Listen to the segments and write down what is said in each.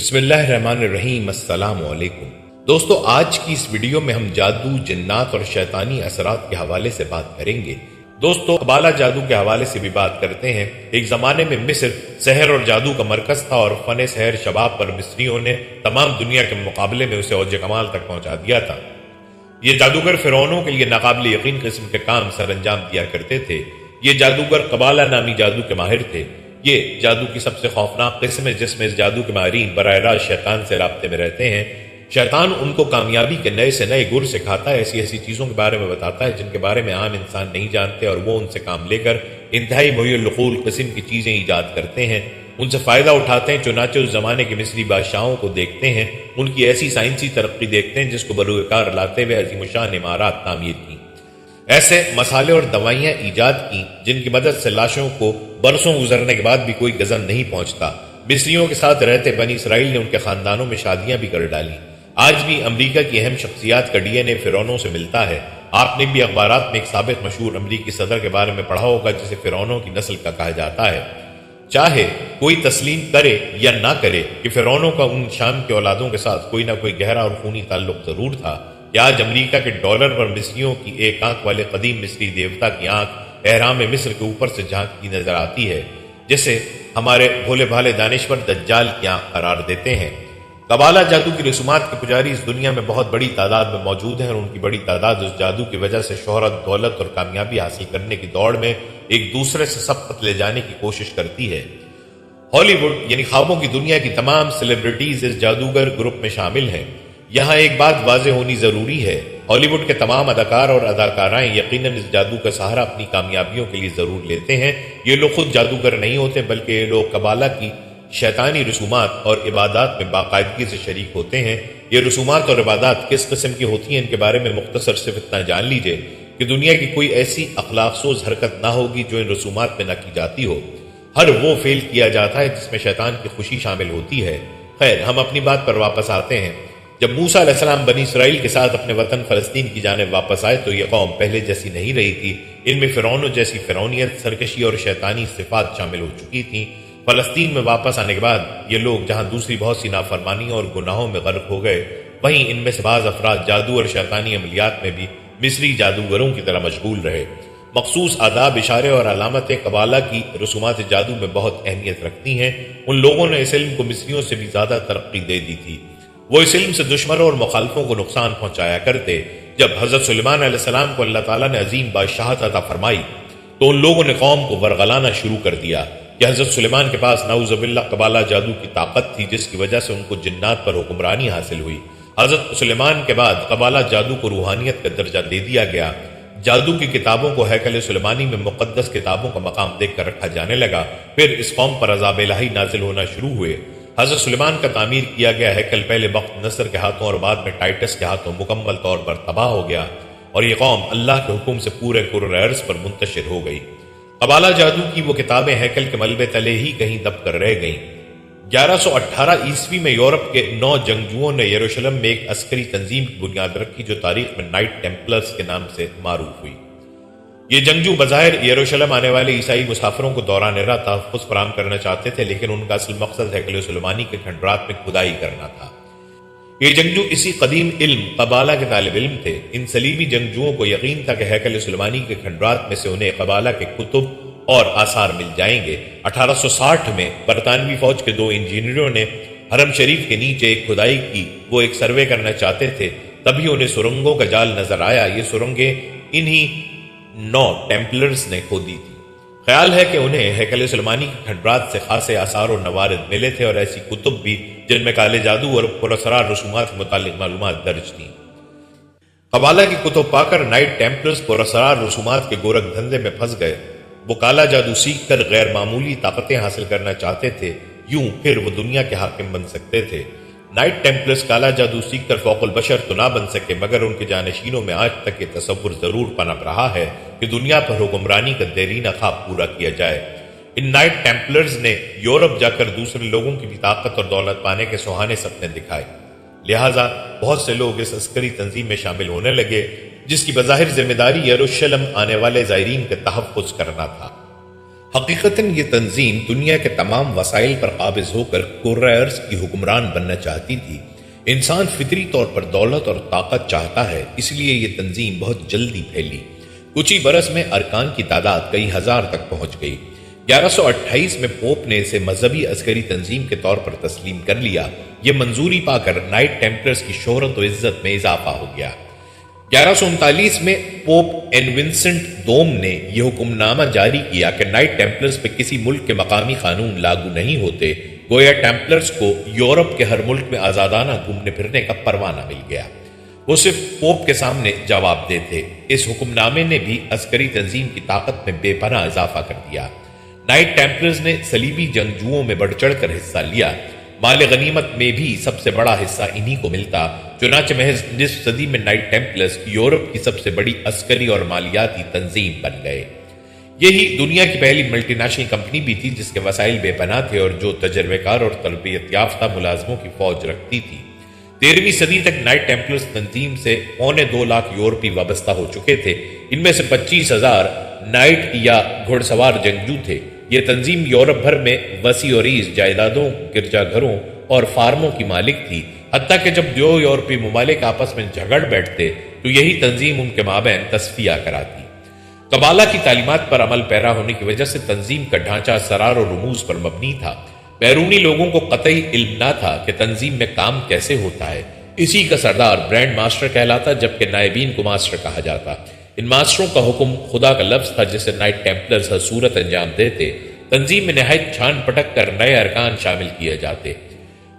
بسم اللہ الرحمن الرحیم۔ السلام علیکم دوستو، آج کی اس ویڈیو میں ہم جادو، جنات اور شیطانی اثرات کے حوالے سے بات کریں گے۔ دوستو، قبالہ جادو کے حوالے سے بھی بات کرتے ہیں۔ ایک زمانے میں مصر سحر اور جادو کا مرکز تھا اور فن سحر شباب پر مصریوں نے تمام دنیا کے مقابلے میں اسے اوج کمال تک پہنچا دیا تھا۔ یہ جادوگر فرعونوں کے لیے ناقابل یقین قسم کے کام سر انجام دیا کرتے تھے۔ یہ جادوگر قبالہ نامی جادو کے ماہر تھے۔ یہ جادو کی سب سے خوفناک قسم ہے جس میں اس جادو کے ماہرین براہ راست شیطان سے رابطے میں رہتے ہیں۔ شیطان ان کو کامیابی کے نئے سے نئے گر سکھاتا ہے، ایسی چیزوں کے بارے میں بتاتا ہے جن کے بارے میں عام انسان نہیں جانتے، اور وہ ان سے کام لے کر انتہائی محی العقول قسم کی چیزیں ایجاد کرتے ہیں، ان سے فائدہ اٹھاتے ہیں۔ چنانچہ اس زمانے کے مصری بادشاہوں کو دیکھتے ہیں، ان کی ایسی سائنسی ترقی دیکھتے ہیں جس کو بروئے کار لاتے ہوئے عظیم الشان عمارات تعمیر کی، ایسے مسالے اور دوائیاں ایجاد کی جن کی مدد سے لاشوں کو برسوں گزرنے کے بعد بھی کوئی گزن نہیں پہنچتا۔ مصریوں کے ساتھ رہتے بنی اسرائیل نے ان کے خاندانوں میں شادیاں بھی کر ڈالی۔ آج بھی امریکہ کی اہم شخصیات کا ڈی این اے فرعونوں سے ملتا ہے۔ آپ نے بھی اخبارات میں ایک سابق مشہور امریکی صدر کے بارے میں پڑھا ہوگا جسے فرعونوں کی نسل کا کہا جاتا ہے۔ چاہے کوئی تسلیم کرے یا نہ کرے کہ فرعونوں کا ان شام کے اولادوں کے ساتھ کوئی نہ کوئی گہرا اور خونی تعلق ضرور تھا، کہ آج امریکہ کے ڈالر پر مصریوں کی ایک آنکھ والے قدیم مصری دیوتا کی آنکھ احرام مصر کے اوپر سے جھانکتی نظر آتی ہے، جسے ہمارے بھولے بھالے دانشور دجال کی آنکھ قرار دیتے ہیں۔ قبالہ جادو کی رسومات کے پجاری اس دنیا میں بہت بڑی تعداد میں موجود ہیں، اور ان کی بڑی تعداد اس جادو کی وجہ سے شہرت، دولت اور کامیابی حاصل کرنے کی دوڑ میں ایک دوسرے سے سبقت لے جانے کی کوشش کرتی ہے۔ ہالی ووڈ یعنی خوابوں کی دنیا کی تمام سیلیبریٹیز اس جادوگر گروپ میں شامل ہیں۔ یہاں ایک بات واضح ہونی ضروری ہے، ہالی ووڈ کے تمام اداکار اور اداکارائیں یقیناً اس جادو کا سہارا اپنی کامیابیوں کے لیے ضرور لیتے ہیں۔ یہ لوگ خود جادوگر نہیں ہوتے، بلکہ یہ لوگ قبالہ کی شیطانی رسومات اور عبادات میں باقاعدگی سے شریک ہوتے ہیں۔ یہ رسومات اور عبادات کس قسم کی ہوتی ہیں، ان کے بارے میں مختصر صرف اتنا جان لیجئے کہ دنیا کی کوئی ایسی اخلاق سوز حرکت نہ ہوگی جو ان رسومات میں نہ کی جاتی ہو۔ ہر وہ فعل کیا جاتا ہے جس میں شیطان کی خوشی شامل ہوتی ہے۔ خیر، ہم اپنی بات پر واپس آتے ہیں۔ جب موسیٰ علیہ السلام بنی اسرائیل کے ساتھ اپنے وطن فلسطین کی جانب واپس آئے تو یہ قوم پہلے جیسی نہیں رہی تھی۔ ان میں فرعونوں جیسی فرعونیت، سرکشی اور شیطانی صفات شامل ہو چکی تھیں۔ فلسطین میں واپس آنے کے بعد یہ لوگ جہاں دوسری بہت سی نافرمانیوں اور گناہوں میں غرق ہو گئے، وہیں ان میں سے بعض افراد جادو اور شیطانی عملیات میں بھی مصری جادوگروں کی طرح مشغول رہے۔ مخصوص آداب، اشارے اور علامتیں قبالہ کی رسومات جادو میں بہت اہمیت رکھتی ہیں۔ ان لوگوں نے اس علم کو مصریوں سے بھی زیادہ ترقی دے دی تھی۔ وہ اس علم سے دشمنوں اور مخالفوں کو نقصان پہنچایا کرتے۔ جب حضرت سلیمان علیہ السلام کو اللہ تعالیٰ نے عظیم بادشاہت عطا فرمائی تو ان لوگوں نے قوم کو ورغلانا شروع کر دیا کہ حضرت سلیمان کے پاس نعوذ باللہ قبالہ جادو کی طاقت تھی، جس کی وجہ سے ان کو جنات پر حکمرانی حاصل ہوئی۔ حضرت سلیمان کے بعد قبالہ جادو کو روحانیت کا درجہ دے دیا گیا۔ جادو کی کتابوں کو ہیکل سلیمانی میں مقدس کتابوں کا مقام دیکھ کر رکھا جانے لگا۔ پھر اس قوم پر عذاب الہی نازل ہونا شروع ہوئے۔ حضرت سلیمان کا تعمیر کیا گیا ہیکل پہلے وقت نصر کے ہاتھوں اور بعد میں ٹائٹس کے ہاتھوں مکمل طور پر تباہ ہو گیا، اور یہ قوم اللہ کے حکم سے پورے کرۂ ارض پر منتشر ہو گئی۔ قبالہ جادو کی وہ کتابیں ہیکل کے ملبے تلے ہی کہیں دب کر رہ گئیں۔ 1118 عیسوی میں یورپ کے 9 جنگجوؤں نے یروشلم میں ایک عسکری تنظیم کی بنیاد رکھی جو تاریخ میں نائٹ ٹیمپلرز کے نام سے معروف ہوئی۔ یہ جنگجو بظاہر یروشلم آنے والے عیسائی مسافروں کو دوران راہ تحفظ فراہم کرنا چاہتے تھے، لیکن ان کا اصل مقصد ہیکل سلیمانی کے کھنڈرات میں کھدائی کرنا تھا۔ یہ جنگجو اسی قدیم علم قبالہ کے طالب علم تھے۔ ان صلیبی جنگجوؤں کو یقین تھا کہ ہیکل سلیمانی کے کھنڈرات میں سے انہیں قبالہ کے کتب اور آثار مل جائیں گے۔ 1860 میں برطانوی فوج کے 2 انجینئروں نے حرم شریف کے نیچے ایک کھدائی کی۔ وہ ایک سروے کرنا چاہتے تھے، تبھی انہیں سرنگوں کا جال نظر آیا۔ یہ سرنگیں انہی 9 ٹیمپلرز نے کھودی تھی۔ خیال ہے کہ انہیں ہیکل سلیمانی کے کھنڈرات سے خاصے آثار و نوارد ملے تھے، اور ایسی کتب بھی جن میں کالے جادو اور پراسرار رسومات متعلق معلومات درج تھیں۔ قبالہ کی کتب پا کر نائٹ ٹیمپلرز پراسرار رسومات کے گورکھ دھندے میں پھنس گئے۔ وہ کالا جادو سیکھ کر غیر معمولی طاقتیں حاصل کرنا چاہتے تھے، یوں پھر وہ دنیا کے حاکم بن سکتے تھے۔ نائٹ ٹیمپلرز کالا جادو سیکھ کر فوق البشر تو نہ بن سکے، مگر ان کے جانشینوں میں آج تک یہ تصور ضرور پنپ رہا ہے کہ دنیا پر حکمرانی کا دیرینہ خواب پورا کیا جائے۔ ان نائٹ ٹیمپلرز نے یورپ جا کر دوسرے لوگوں کی بھی طاقت اور دولت پانے کے سہانے سپنے دکھائے، لہٰذا بہت سے لوگ اس عسکری تنظیم میں شامل ہونے لگے جس کی بظاہر ذمہ داری یروشلم آنے والے زائرین کے تحفظ کرنا تھا۔ حقیقتاً یہ تنظیم دنیا کے تمام وسائل پر قابض ہو کر کرۂ ارض کی حکمران بننا چاہتی تھی۔ انسان فطری طور پر دولت اور طاقت چاہتا ہے، اس لیے یہ تنظیم بہت جلدی پھیلی۔ کچھ ہی برس میں ارکان کی تعداد کئی ہزار تک پہنچ گئی۔ 1128 میں پوپ نے اسے مذہبی عسکری تنظیم کے طور پر تسلیم کر لیا۔ یہ منظوری پا کر نائٹ ٹیمپلرز کی شہرت و عزت میں اضافہ ہو گیا۔ 1139 میں پوپ ونسنٹ دوم نے یہ حکم نامہ جاری کیا کہ نائٹ ٹیمپلرز پہ کسی ملک کے مقامی قانون لاگو نہیں ہوتے، گویا ٹیمپلرز کو یورپ کے ہر ملک میں آزادانہ گھومنے پھرنے کا پروانہ مل گیا۔ وہ صرف پوپ کے سامنے جواب دہ تھے۔ اس حکم نامے نے بھی عسکری تنظیم کی طاقت میں بے پناہ اضافہ کر دیا۔ نائٹ ٹیمپلرز نے صلیبی جنگجوؤں میں بڑھ چڑھ کر حصہ لیا۔ مال غنیمت میں بھی سب سے بڑا حصہ انہی کو ملتا، چنانچہ محض نصف صدی میں نائٹ ٹیمپلرز یورپ کی سب سے بڑی عسکری اور مالیاتی تنظیم بن گئے۔ یہی دنیا کی پہلی ملٹی نیشنل کمپنی بھی تھی جس کے وسائل بے پناہ تھے اور جو تجربے کار اور تربیت یافتہ ملازموں کی فوج رکھتی تھی۔ 13ویں صدی تک نائٹ ٹیمپلرز تنظیم سے 2.25 لاکھ یورپی وابستہ ہو چکے تھے۔ ان میں سے 25,000 نائٹ یا گھڑ سوار جنگجو تھے۔ یہ تنظیم یورپ بھر میں وسیع و عریض جائیدادوں، گرجا گھروں اور فارموں کی مالک تھی، حتیٰ کہ جب دو یورپی ممالک آپس میں جھگڑ بیٹھتے تو یہی تنظیم ان کے مابین تصفیہ کراتی۔ قبالہ کی تعلیمات پر عمل پیرا ہونے کی وجہ سے تنظیم کا ڈھانچہ اسرار و رموز پر مبنی تھا۔ بیرونی لوگوں کو قطعی علم نہ تھا کہ تنظیم میں کام کیسے ہوتا ہے۔ اسی کا سردار برینڈ ماسٹر کہلاتا، جبکہ نائبین کو ماسٹر کہا جاتا۔ ان ماسٹروں کا حکم خدا کا لفظ تھا جسے نائٹ ٹیمپلرز ہر صورت انجام دیتے۔ تنظیم میں نہایت چھان پٹک کر نئے ارکان شامل کیے جاتے۔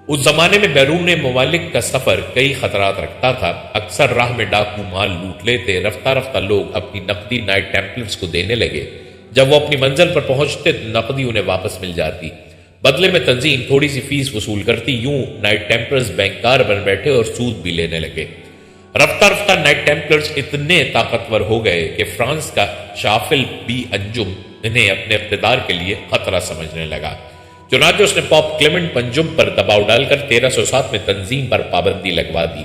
اس زمانے میں بیرون ممالک کا سفر کئی خطرات رکھتا تھا۔ اکثر راہ میں ڈاکو مال لوٹ لیتے۔ رفتہ رفتہ لوگ اپنی نقدی نائٹ ٹیمپلرز کو دینے لگے۔ جب وہ اپنی منزل پر پہنچتے تو نقدی انہیں واپس مل جاتی۔ بدلے میں تنظیم تھوڑی سی فیس وصول کرتی۔ یوں نائٹ ٹیمپلرز بینکار بن بیٹھے اور سود بھی لینے لگے۔ رفتہ رفتہ نائٹ ٹیمپلرز اتنے طاقتور ہو گئے کہ فرانس کا شافل بی انجم انہیں اپنے اقتدار کے لیے خطرہ سمجھنے لگا۔ چنانچہ اس نے پوپ کلیمنٹ پنجم پر دباؤ ڈال کر 1307 میں تنظیم پر پابندی لگوا دی۔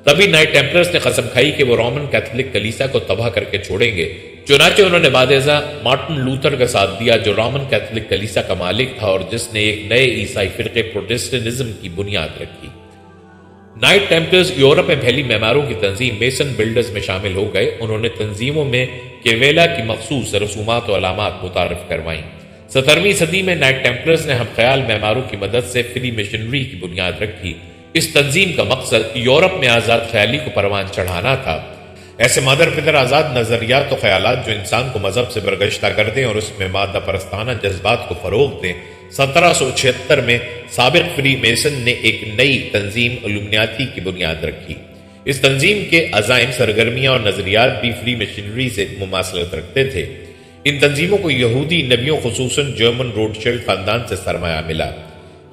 تبھی نائٹ ٹیمپلرز نے قسم کھائی کہ وہ رومن کیتھولک کلیسا کو تباہ کر کے چھوڑیں گے۔ چنانچہ انہوں نے بعد ازاں مارٹن لوتھر کا ساتھ دیا، جو رومن کیتھولک کلیسا کا مالک تھا اور جس نے ایک نئے عیسائی فرقے پروٹسٹنٹزم کی بنیاد رکھی۔ نائٹ ٹیمپلرز یورپ میں پھیلی معماروں کی تنظیم میسن بلڈرز میں شامل ہو گئے۔ انہوں نے تنظیموں میں کیویلا کی مخصوص رسومات و علامات متعارف کروائیں۔ 17ویں صدی میں نائٹ ٹیمپلرز نے ہم خیال معماروں کی مدد سے فری مشنری کی بنیاد رکھی۔ اس تنظیم کا مقصد یورپ میں آزاد خیالی کو پروان چڑھانا تھا۔ ایسے مادر پدر آزاد نظریات و خیالات جو انسان کو مذہب سے برگشتہ کر دیں اور اس میں مادہ پرستانہ جذبات کو فروغ دیں۔ 1776 میں سابق فری میسن نے ایک نئی تنظیم الومناتی کی بنیاد رکھی۔ اس تنظیم کے عزائم، سرگرمیاں اور نظریات بھی فری مشنری سے مماثلت رکھتے تھے۔ ان تنظیموں کو یہودی نبیوں خصوصاً جرمن روڈشیلڈ خاندان سے سرمایہ ملا۔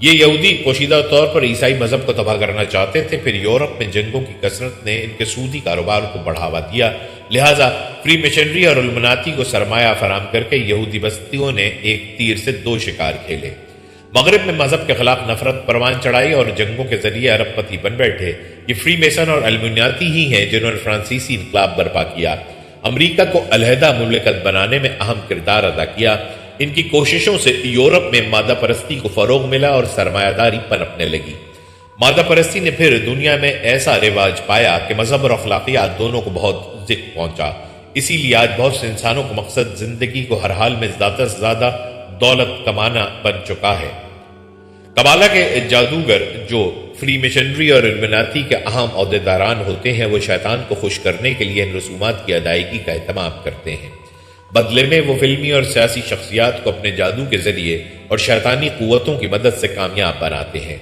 یہ یہودی پوشیدہ طور پر عیسائی مذہب کو تباہ کرنا چاہتے تھے۔ پھر یورپ میں جنگوں کی کثرت نے ان کے سودی کاروبار کو بڑھاوا دیا، لہٰذا فری مشنری اور الومناتی کو سرمایہ فراہم کر کے یہودی بستیوں نے ایک تیر سے دو شکار کھیلے۔ مغرب میں مذہب کے خلاف نفرت پروان چڑھائی اور جنگوں کے ذریعے عرب پتی بن بیٹھے۔ یہ فری میسن اور الومناتی ہی ہیں جنہوں نے فرانسیسی انقلاب برپا کیا، امریکہ کو علیحدہ مملکت بنانے میں اہم کردار ادا کیا۔ ان کی کوششوں سے یورپ میں مادہ پرستی کو فروغ ملا اور سرمایہ داری پنپنے لگی۔ مادہ پرستی نے پھر دنیا میں ایسا رواج پایا کہ مذہب اور اخلاقیات دونوں کو بہت ذکر پہنچا۔ اسی لیے آج بہت سے انسانوں کو مقصد زندگی کو ہر حال میں زیادہ سے زیادہ دولت کمانا بن چکا ہے۔ قبالہ کے جادوگر جو فری مشنری اور الومناتی کے اہم عہدیداران ہوتے ہیں، وہ شیطان کو خوش کرنے کے لیے ان رسومات کی ادائیگی کا اہتمام کرتے ہیں۔ بدلے میں وہ فلمی اور سیاسی شخصیات کو اپنے جادو کے ذریعے اور شیطانی قوتوں کی مدد سے کامیاب بناتے ہیں۔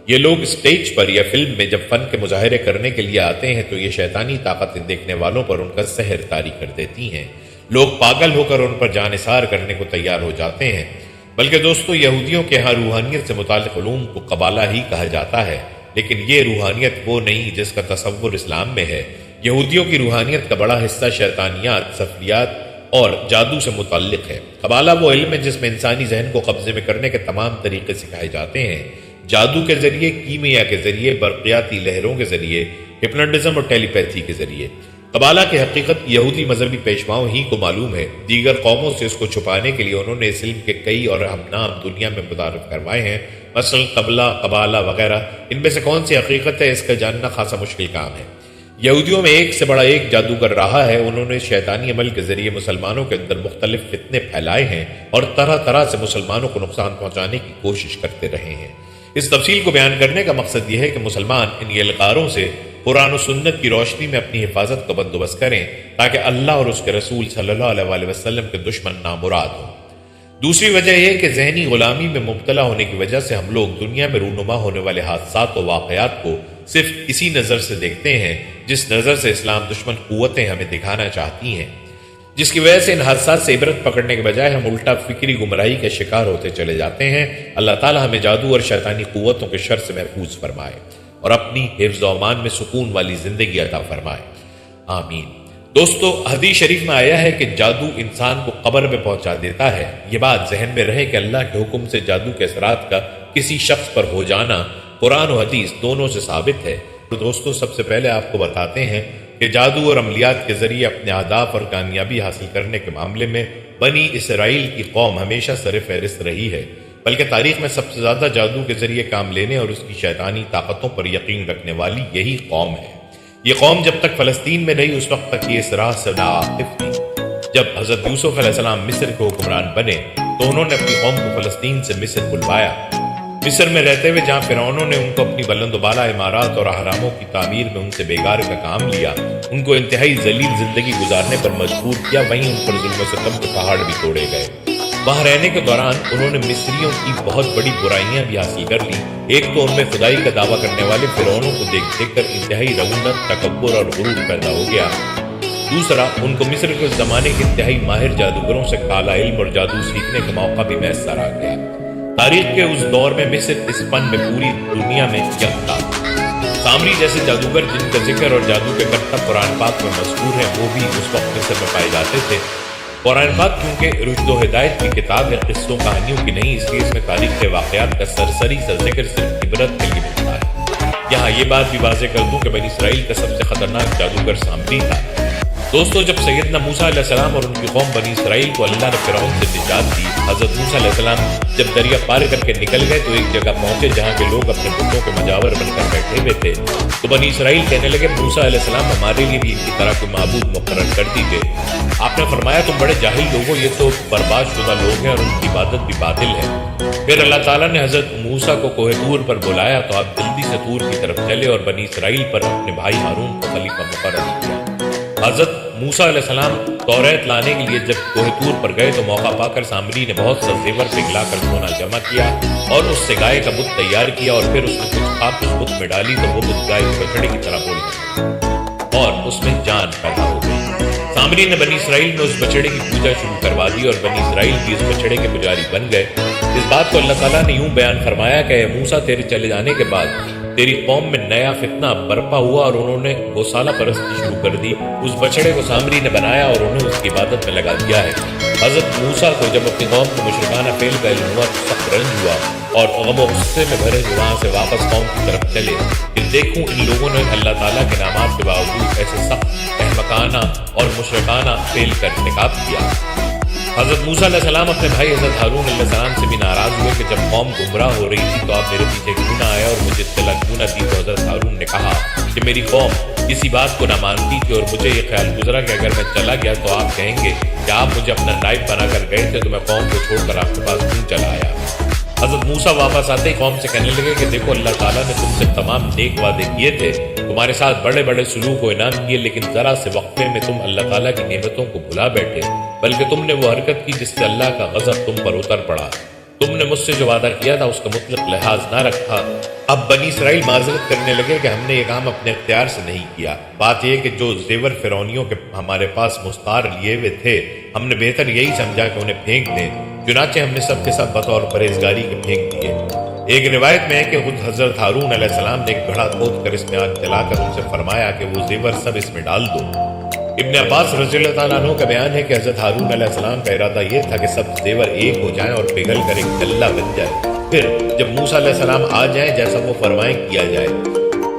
یہ لوگ اسٹیج پر یا فلم میں جب فن کے مظاہرے کرنے کے لیے آتے ہیں تو یہ شیطانی طاقتیں دیکھنے والوں پر ان کا سحر طاری کر دیتی ہیں۔ لوگ پاگل ہو کر ان پر جانثار کرنے کو تیار ہو جاتے ہیں۔ بلکہ دوستو، یہودیوں کے ہاں روحانیت سے متعلق علوم کو قبالہ ہی کہا جاتا ہے، لیکن یہ روحانیت وہ نہیں جس کا تصور اسلام میں ہے۔ یہودیوں کی روحانیت کا بڑا حصہ شیطانیات، سفلیات اور جادو سے متعلق ہے۔ قبالہ وہ علم ہے جس میں انسانی ذہن کو قبضے میں کرنے کے تمام طریقے سکھائے جاتے ہیں، جادو کے ذریعے، کیمیا کے ذریعے، برقیاتی لہروں کے ذریعے، ہپنوٹزم اور ٹیلی پیتھی کے ذریعے۔ قبالہ کی حقیقت یہودی مذہبی پیشواؤں ہی کو معلوم ہے، دیگر قوموں سے اس کو چھپانے کے لیے انہوں نے اس علم کے کئی اور اہم نام دنیا میں متعارف کروائے ہیں، مثلا قبالہ وغیرہ۔ ان میں سے کون سی حقیقت ہے، اس کا جاننا خاصا مشکل کام ہے۔ یہودیوں میں ایک سے بڑا ایک جادوگر رہا ہے، انہوں نے شیطانی عمل کے ذریعے مسلمانوں کے اندر مختلف فتنے پھیلائے ہیں اور طرح طرح سے مسلمانوں کو نقصان پہنچانے کی کوشش کرتے رہے ہیں۔ اس تفصیل کو بیان کرنے کا مقصد یہ ہے کہ مسلمان ان یلغاروں سے قرآن و سنت کی روشنی میں اپنی حفاظت کا بندوبست کریں تاکہ اللہ اور اس کے رسول صلی اللہ علیہ وسلم کے دشمن نامراد ہوں۔ دوسری وجہ یہ کہ ذہنی غلامی میں مبتلا ہونے کی وجہ سے ہم لوگ دنیا میں رونما ہونے والے حادثات و واقعات کو صرف اسی نظر سے دیکھتے ہیں جس نظر سے اسلام دشمن قوتیں ہمیں دکھانا چاہتی ہیں، جس کی وجہ سے ان حادثات سے عبرت پکڑنے کے بجائے ہم الٹا فکری گمراہی کے شکار ہوتے چلے جاتے ہیں۔ اللہ تعالی ہمیں جادو اور شیطانی قوتوں کے شر سے محفوظ فرمائے اور اپنی حفظ و امان میں سکون والی زندگی عطا فرمائے، آمین۔ دوستو، حدیث شریف میں آیا ہے کہ جادو انسان کو قبر میں پہنچا دیتا ہے۔ یہ بات ذہن میں رہے کہ اللہ کے حکم سے جادو کے اثرات کا کسی شخص پر ہو جانا قرآن و حدیث دونوں سے ثابت ہے۔ تو دوستو، سب سے پہلے آپ کو بتاتے ہیں کہ جادو اور عملیات کے ذریعے اپنے اہداف اور کامیابی حاصل کرنے کے معاملے میں بنی اسرائیل کی قوم ہمیشہ سر فہرست رہی ہے، بلکہ تاریخ میں سب سے زیادہ جادو کے ذریعے کام لینے اور اس کی شیطانی طاقتوں پر یقین رکھنے والی یہی قوم ہے۔ یہ قوم جب تک فلسطین میں رہی اس وقت تک یہ اس راہ سے ناواقف تھی۔ جب حضرت یوسف علیہ السلام مصر کے حکمران بنے تو انہوں نے اپنی قوم کو فلسطین سے مصر بلوایا۔ مصر میں رہتے ہوئے جہاں فرعونوں نے ان کو اپنی بلند و بالا عمارات اور اہراموں کی تعمیر میں ان سے بیگار کا کام لیا، ان کو انتہائی ذلیل زندگی گزارنے پر مجبور کیا، وہیں ان پر ظلم و ستم کے پہاڑ بھی توڑے گئے۔ وہاں رہنے کے دوران انہوں نے مصریوں کی بہت بڑی برائیاں بھی حاصل کر لی۔ ایک تو ان میں خدائی کا دعویٰ کرنے والے فرعونوں کو دیکھ دیکھ کر انتہائی رعونت، تکبر اور غرور پیدا ہو گیا۔ دوسرا، ان کو مصر کے زمانے کے انتہائی ماہر جادوگروں سے کالا علم اور جادو سیکھنے کا موقع بھی میسر آ گیا۔ تاریخ کے اس دور میں مصر اس فن میں پوری دنیا میں یک تھا۔ سامری جیسے جادوگر جن کا ذکر اور جادو کے کرتب قرآن پاک میں مذکور ہیں، وہ بھی اس وقت مصر میں پائے جاتے تھے۔ قرآن پاک کیونکہ رشد و ہدایت کی کتاب ہے، قصوں کہانیوں کی نہیں، اس لیے اس میں تاریخ کے واقعات کا سرسری سا ذکر صرف عبرت کے لیے ملتا ہے۔ یہاں یہ بات بھی واضح کر دوں کہ بنی اسرائیل کا سب سے خطرناک جادوگر سامری تھا۔ دوستو، جب سیدنا موسیٰ علیہ السلام اور ان کی قوم بنی اسرائیل کو اللہ نے فرعون سے نجات دی، حضرت موسیٰ علیہ السلام جب دریا پار کر کے نکل گئے تو ایک جگہ پہنچے جہاں کے لوگ اپنے بتوں کے مجاور بن کر بیٹھے ہوئے تھے۔ تو بنی اسرائیل کہنے لگے، موسیٰ علیہ السلام ہمارے لیے بھی ان کی طرح کوئی معبود مقرر کر دیجیے۔ آپ نے فرمایا، تم بڑے جاہل لوگ ہو، یہ تو برباد شدہ لوگ ہیں اور ان کی عبادت بھی باطل ہے۔ پھر اللہ تعالیٰ نے حضرت موسیٰ کو کوہ طور پر بلایا تو آپ جلدی سے طور کی طرف چلے اور بنی اسرائیل پر اپنے بھائی ہارون کو خلیفہ مقرر کیا۔ حضرت موسیٰ علیہ السلام توریت لانے کے لیے جب کوہ طور پر گئے تو موقع پا کر سامری نے بہت سا زیور پگھلا کر سونا جمع کیا اور اس سے گائے کا بت تیار کیا اور پھر اس نے کچھ خاک اس بت میں ڈالی تو وہ بت گائے بچڑے کی طرح بول گئی اور اس میں جان پیدا ہو گئی۔ سامری نے بنی اسرائیل میں اس بچڑے کی پوجا شروع کروا دی اور بنی اسرائیل بھی اس بچڑے کے پجاری بن گئے۔ اس بات کو اللہ تعالیٰ نے یوں بیان فرمایا کہ اے موسیٰ، تیرے چلے جانے کے بعد تیری قوم میں نیا فتنہ برپا ہوا اور انہوں نے گوسالہ پرستی شروع کر دی۔ اس بچڑے کو سامری نے بنایا اور انہیں اس کی عبادت میں لگا دیا ہے۔ حضرت موسیٰ کو جب اپنی قوم کو مشرکانہ فعل کا علم ہوا تو سخت رنج ہوا اور غم و غصے میں بھرے وہاں سے واپس قوم کی طرف چلے کہ دیکھوں ان لوگوں نے اللہ تعالیٰ کے نامات کے باوجود ایسے سخت احمقانہ اور مشرکانہ فعل کا ارتکاب کیا۔ حضرت موسیٰ علیہ السلام اپنے بھائی حضرت ہارون علیہ السلام سے بھی ناراض ہوئے کہ جب قوم گمراہ ہو رہی تھی تو آپ میرے پیچھے کیوں نہ آئے اور مجھے اطلاع کیوں نہ دی۔ تو حضرت ہارون نے کہا کہ میری قوم کسی بات کو نہ مانتی تھی اور مجھے یہ خیال گزرا کہ اگر میں چلا گیا تو آپ کہیں گے کہ آپ مجھے اپنا نائب بنا کر گئے تھے تو میں قوم کو چھوڑ کر آپ کے پاس کیوں چلا آیا۔ حضرت موسیٰ واپس آتے ہی قوم سے کہنے لگے کہ دیکھو، اللہ تعالیٰ نے تم سے تمام نیک وعدے کیے تھے، تمہارے ساتھ بڑے بڑے سلوک و انعام کیے، لیکن ذرا سے وقفے میں تم اللہ تعالیٰ کی نعمتوں کو بھلا بیٹھے، بلکہ تم نے وہ حرکت کی جس سے اللہ کا غضب تم پر اتر پڑا۔ تم نے مجھ سے جو وعدہ کیا تھا اس کا مطلق لحاظ نہ رکھا۔ اب بنی اسرائیل معذرت کرنے لگے کہ ہم نے یہ کام اپنے اختیار سے نہیں کیا۔ بات یہ کہ جو زیور فرعونیوں کے ہمارے پاس مستعار لیے ہوئے تھے، ہم نے بہتر یہی سمجھا کہ انہیں پھینک دیں، چنانچہ ہم نے سب کے سب بطور پرہیزگاری کے پھینک دیے۔ ایک روایت میں ہے کہ خود حضرت ہارون علیہ السلام نے ایک گڑھا کھود کر اس میں آگ جلا کر ان سے فرمایا کہ وہ زیور سب اس میں ڈال دو۔ ابن عباس رضی اللہ تعالیٰ عنہ کا بیان ہے کہ حضرت ہارون علیہ السلام کا ارادہ یہ تھا کہ سب زیور ایک ہو جائیں اور پگھل کر ایک ڈلہ بن جائے، پھر جب موسیٰ علیہ السلام آ جائیں جیسا وہ فرمائیں کیا جائے۔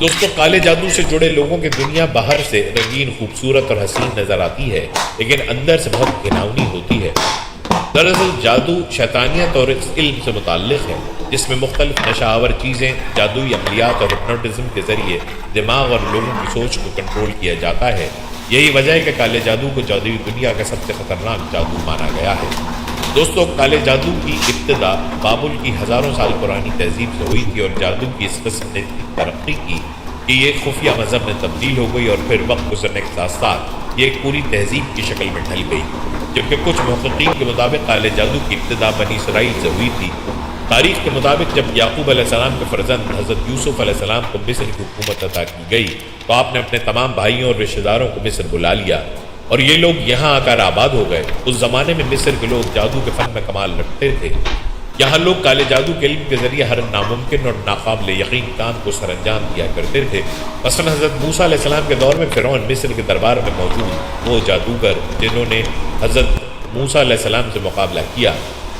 دوستوں کالے جادو سے جڑے لوگوں کی دنیا باہر سے رنگین خوبصورت اور حسین نظر آتی ہے لیکن اندر سے بہت گھناؤنی ہوتی ہے۔ دراصل جادو شیطانیت اور اس علم سے متعلق ہے جس میں مختلف نشہ آور چیزیں جادوئی عملیات اور ہپنوٹزم کے ذریعے دماغ اور لوگوں کی سوچ کو کنٹرول کیا جاتا ہے۔ یہی وجہ ہے کہ کالے جادو کو جادوئی دنیا کا سب سے خطرناک جادو مانا گیا ہے۔ دوستوں کالے جادو کی ابتدا بابل کی ہزاروں سال پرانی تہذیب سے ہوئی تھی اور جادو کی اس قسم نے اتنی ترقی کی کہ یہ خفیہ مذہب میں تبدیل ہو گئی اور پھر وقت گزرنے کے ساتھ ساتھ یہ ایک پوری تہذیب کی شکل میں ڈھل گئی، جبکہ کچھ محققین کے مطابق کالے جادو کی ابتدا بنی اسرائیل سے ہوئی تھی۔ تاریخ کے مطابق جب یعقوب علیہ السلام کے فرزند حضرت یوسف علیہ السلام کو مصر کی حکومت عطا کی گئی تو آپ نے اپنے تمام بھائیوں اور رشتہ داروں کو مصر بلا لیا اور یہ لوگ یہاں آ کر آباد ہو گئے۔ اس زمانے میں مصر کے لوگ جادو کے فن میں کمال رکھتے تھے۔ یہاں لوگ کالے جادو کے علم کے ذریعے ہر ناممکن اور ناقابل یقین کام کو سر انجام دیا کرتے تھے۔ مثلا حضرت موسیٰ علیہ السلام کے دور میں فرعون مصر کے دربار میں موجود وہ جادوگر جنہوں نے حضرت موسیٰ علیہ السلام سے مقابلہ کیا،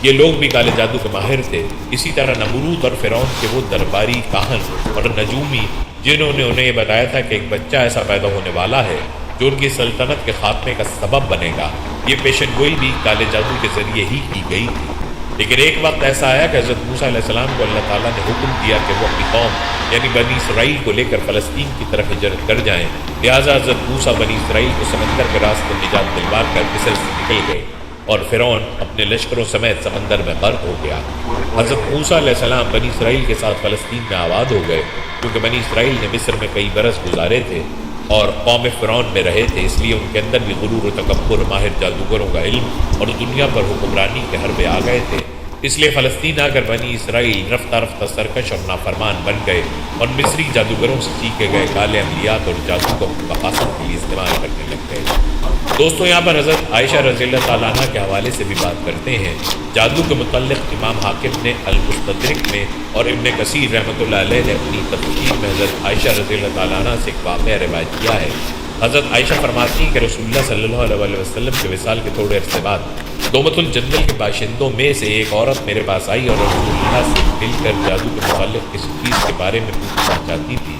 یہ لوگ بھی کالے جادو کے ماہر تھے۔ اسی طرح نمرود اور فرعون کے وہ درباری کاہن اور نجومی جنہوں نے انہیں یہ بتایا تھا کہ ایک بچہ ایسا پیدا ہونے والا ہے جو ان کی سلطنت کے خاتمے کا سبب بنے گا، یہ پیشن گوئی بھی کالے جادو کے ذریعے ہی کی گئی تھی۔ لیکن ایک وقت ایسا آیا کہ حضرت موسیٰ علیہ السلام کو اللہ تعالیٰ نے حکم دیا کہ وہ اپنی قوم یعنی بنی اسرائیل کو لے کر فلسطین کی طرف ہجرت کر جائیں۔ لہٰذا حضرت موسیٰ بنی اسرائیل کو سمندر کے راستے نجات دلوا کر مصر سے نکل گئے اور فرعون اپنے لشکروں سمیت سمندر میں غرق ہو گیا۔ حضرت موسیٰ علیہ السلام بنی اسرائیل کے ساتھ فلسطین میں آباد ہو گئے کیونکہ بنی اسرائیل نے مصر میں کئی برس گزارے تھے اور قوم فرعون میں رہے تھے، اس لیے ان کے اندر بھی غرور و تکبر، ماہر جادوگروں کا علم اور دنیا پر حکمرانی کے حربے آ گئے تھے۔ اس لیے فلسطین آ کر بنی اسرائیل رفتہ رفتہ سرکش اور نافرمان بن گئے اور مصری جادوگروں سے سیکھے گئے کالے عملیات اور جادو کو مقاصد کے لیے استعمال کرنے لگ گئے۔ دوستوں یہاں پر حضرت عائشہ رضی اللہ تعالیٰ عنہ کے حوالے سے بھی بات کرتے ہیں۔ جادو کے متعلق امام حاکم نے المستدرک میں اور ابن کثیر رحمۃ اللہ علیہ نے اپنی تفسیر میں حضرت عائشہ رضی اللہ تعالیٰ عنہ سے ایک واقعہ روایت کیا ہے۔ حضرت عائشہ فرماتی ہیں کہ رسول اللہ صلی اللہ علیہ وسلم کے وصال کے تھوڑے عرصے بعد دومت الجندل کے باشندوں میں سے ایک عورت میرے پاس آئی اور رسول اللہ سے مل کر جادو کے متعلق کسی چیز کے بارے میں پوچھنا چاہتی تھی۔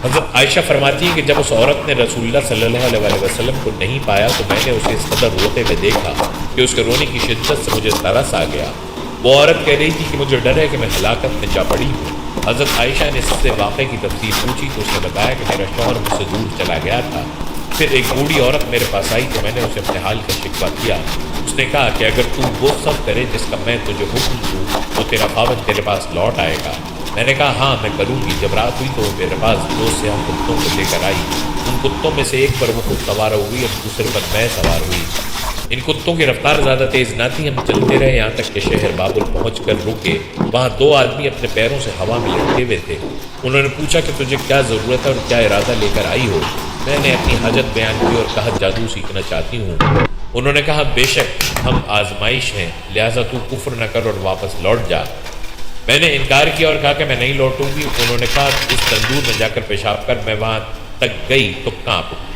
حضرت عائشہ فرماتی ہے کہ جب اس عورت نے رسول اللہ صلی اللہ علیہ وسلم کو نہیں پایا تو میں نے اسے اس قدر روتے ہوئے دیکھا کہ اس کے رونے کی شدت سے مجھے ترس آ گیا۔ وہ عورت کہہ رہی تھی کہ مجھے ڈر ہے کہ میں ہلاکت میں جا پڑی ہوں۔ حضرت عائشہ نے اس سے واقعے کی تفصیل پوچھی تو اس نے بتایا کہ میرا شوہر مجھ سے دور چلا گیا تھا۔ پھر ایک بوڑھی عورت میرے پاس آئی تو میں نے اسے اپنے حال کا شکوہ کیا۔ اس نے کہا کہ اگر تو وہ سب کرے جس کا میں تجھے حکم دوں تو تیرا خاوند تیرے پاس لوٹ آئے گا۔ میں نے کہا ہاں میں کروں گی۔ جب رات ہوئی تو وہ میرے پاس 2 سیاہ کتوں کو لے کر آئی۔ ان کتوں میں سے ایک پر وہ خود سوار ہو گئی اور دوسرے پر میں سوار ہوئی۔ ان کتوں کی رفتار زیادہ تیز نہ تھی۔ ہم چلتے رہے یہاں تک کہ شہر بابل پہنچ کر رکے۔ وہاں 2 آدمی اپنے پیروں سے ہوا میں لٹکے ہوئے تھے۔ انہوں نے پوچھا کہ تجھے کیا ضرورت ہے اور کیا ارادہ لے کر آئی ہو؟ میں نے اپنی حاجت بیان کی اور کہا جادو سیکھنا چاہتی ہوں۔ انہوں نے کہا بے شک ہم آزمائش ہیں، لہٰذا تو کفر نہ کر اور واپس لوٹ جا۔ میں نے انکار کیا اور کہا کہ میں نہیں لوٹوں گی۔ انہوں نے کہا اس تندور میں جا کر پیشاب کر۔ میں وہاں تک گئی تو کانپ اٹھی۔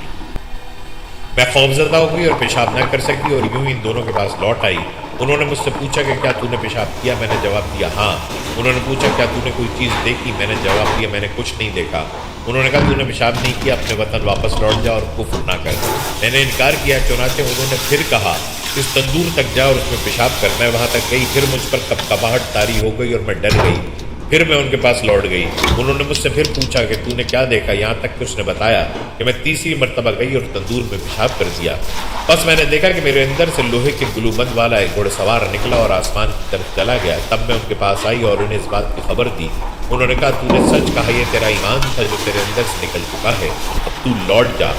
میں خوفزدہ ہو گئی اور پیشاب نہ کر سکی اور یوں ہی ان دونوں کے پاس لوٹ آئی۔ انہوں نے مجھ سے پوچھا کہ کیا تو نے پیشاب کیا؟ میں نے جواب دیا ہاں۔ انہوں نے پوچھا کیا تو نے کوئی چیز دیکھی؟ میں نے جواب دیا میں نے کچھ نہیں دیکھا۔ انہوں نے کہا تو نے پیشاب نہیں کیا، اپنے وطن واپس لوٹ جا اور کفر نہ کر۔ میں نے انکار کیا، چنانچہ انہوں نے پھر کہا اس تندور تک جا اور اس میں پیشاب کر۔ میں وہاں تک گئی، پھر مجھ پر کپکپاہٹ طاری ہو گئی اور میں ڈر گئی۔ پھر میں ان کے پاس لوٹ گئی۔ انہوں نے مجھ سے پھر پوچھا کہ تو نے کیا دیکھا؟ یہاں تک کہ اس نے بتایا کہ میں تیسری مرتبہ گئی اور تندور میں پیشاب کر دیا۔ بس میں نے دیکھا کہ میرے اندر سے لوہے کے گلو بند والا ایک گھوڑ سوار نکلا اور آسمان کی طرف چلا گیا۔ تب میں ان کے پاس آئی اور انہیں اس بات کی خبر دی۔ انہوں نے کہا تو نے سچ کہا، یہ تیرا ایمان تھا جو تیرے اندر سے نکل چکا ہے، اب تو لوٹ جا۔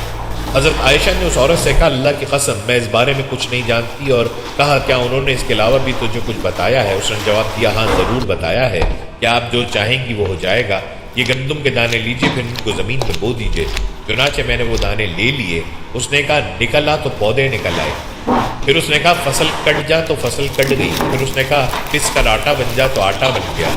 حضرت عائشہ نے اس عورت سے کہا اللہ کی قسم میں اس بارے میں کچھ نہیں جانتی، اور کہا کیا انہوں نے اس کے علاوہ بھی تجھے کچھ بتایا ہے؟ اس نے جواب دیا ہاں ضرور بتایا ہے کہ آپ جو چاہیں گی وہ ہو جائے گا۔ یہ گندم کے دانے لیجیے پھر ان کو زمین میں بو دیجیے۔ چنانچہ میں نے وہ دانے لے لیے۔ اس نے کہا نکل آ تو پودے نکل آئے۔ پھر اس نے کہا فصل کٹ جا تو فصل کٹ گئی۔ پھر اس نے کہا پس کر آٹا بن جا تو آٹا بن گیا۔